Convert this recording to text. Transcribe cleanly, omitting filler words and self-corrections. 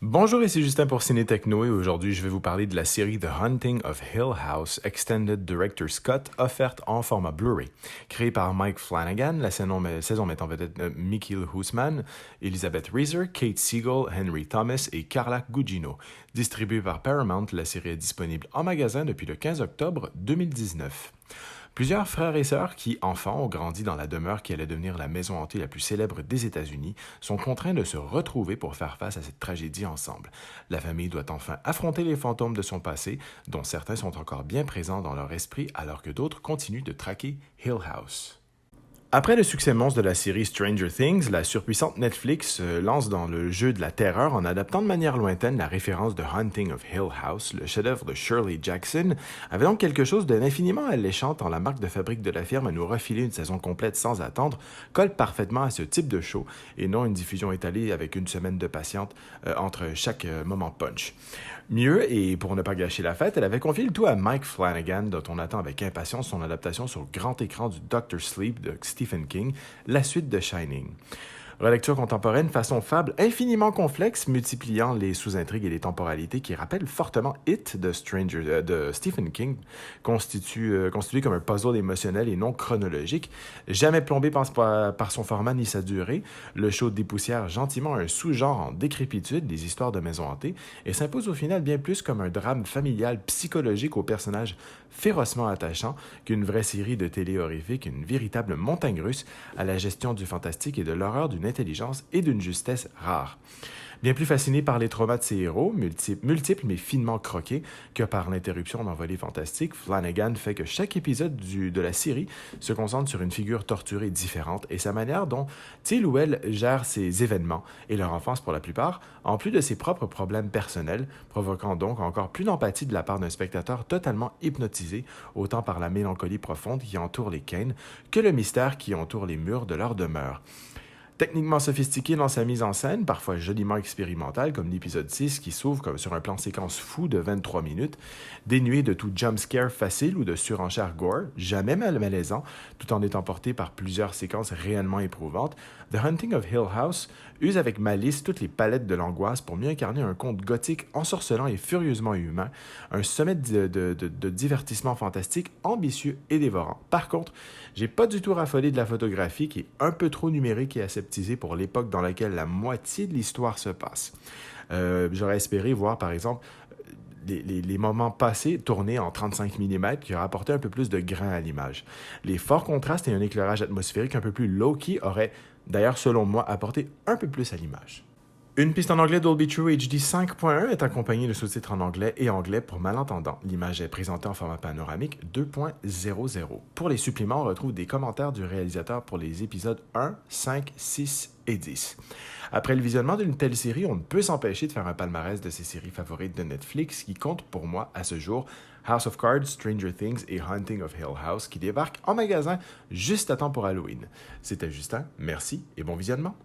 Bonjour, ici Justin pour Ciné Techno et aujourd'hui je vais vous parler de la série The Haunting of Hill House Extended Director's Cut offerte en format Blu-ray. Créée par Mike Flanagan, la saison met en vedette Mickey Huisman, Elizabeth Reeser, Kate Siegel, Henry Thomas et Carla Gugino. Distribuée par Paramount, la série est disponible en magasin depuis le 15 octobre 2019. Plusieurs frères et sœurs qui, enfants, ont grandi dans la demeure qui allait devenir la maison hantée la plus célèbre des États-Unis, sont contraints de se retrouver pour faire face à cette tragédie ensemble. La famille doit enfin affronter les fantômes de son passé, dont certains sont encore bien présents dans leur esprit alors que d'autres continuent de traquer Hill House. Après le succès monstre de la série Stranger Things, la surpuissante Netflix se lance dans le jeu de la terreur en adaptant de manière lointaine la référence de Haunting of Hill House, le chef-d'œuvre de Shirley Jackson, avait donc quelque chose d'infiniment alléchant tant la marque de fabrique de la firme à nous refiler une saison complète sans attendre colle parfaitement à ce type de show et non une diffusion étalée avec une semaine de patience entre chaque moment punch. Mieux, et pour ne pas gâcher la fête, elle avait confié le tout à Mike Flanagan, dont on attend avec impatience son adaptation sur grand écran du Dr. Sleep de Stephen King, la suite de Shining. Relecture contemporaine façon fable infiniment complexe, multipliant les sous-intrigues et les temporalités qui rappellent fortement It de Stephen King, constitué comme un puzzle émotionnel et non chronologique. Jamais plombé par son format ni sa durée, le show dépoussière gentiment un sous-genre en décrépitude des histoires de maisons hantées et s'impose au final bien plus comme un drame familial psychologique aux personnages férocement attachants qu'une vraie série de télé horrifique, une véritable montagne russe à la gestion du fantastique et de l'horreur d'une intelligence et d'une justesse rares. Bien plus fasciné par les traumas de ses héros, multiples mais finement croqués, que par l'interruption d'envolées fantastiques, Flanagan fait que chaque épisode de la série se concentre sur une figure torturée différente et sa manière dont il ou elle gère ses événements et leur enfance pour la plupart, en plus de ses propres problèmes personnels, provoquant donc encore plus d'empathie de la part d'un spectateur totalement hypnotisé, autant par la mélancolie profonde qui entoure les Kane que le mystère qui entoure les murs de leur demeure. Techniquement sophistiqué dans sa mise en scène, parfois joliment expérimentale, comme l'épisode 6 qui s'ouvre comme sur un plan séquence fou de 23 minutes, dénué de tout jumpscare facile ou de surenchère gore, jamais malaisant, tout en étant porté par plusieurs séquences réellement éprouvantes, The Haunting of Hill House use avec malice toutes les palettes de l'angoisse pour mieux incarner un conte gothique ensorcelant et furieusement humain, un sommet de divertissement fantastique, ambitieux et dévorant. Par contre, j'ai pas du tout raffolé de la photographie qui est un peu trop numérique et aseptisée pour l'époque dans laquelle la moitié de l'histoire se passe. J'aurais espéré voir, par exemple, les moments passés tournés en 35 mm qui auraient apporté un peu plus de grain à l'image. Les forts contrastes et un éclairage atmosphérique un peu plus low-key auraient, d'ailleurs selon moi, apporté un peu plus à l'image. Une piste en anglais Dolby True HD 5.1 est accompagnée de sous-titres en anglais et anglais pour malentendants. L'image est présentée en format panoramique 2.00. Pour les suppléments, on retrouve des commentaires du réalisateur pour les épisodes 1, 5, 6 et 10. Après le visionnement d'une telle série, on ne peut s'empêcher de faire un palmarès de ses séries favorites de Netflix qui comptent pour moi à ce jour House of Cards, Stranger Things et Haunting of Hill House qui débarquent en magasin juste à temps pour Halloween. C'était Justin, merci et bon visionnement.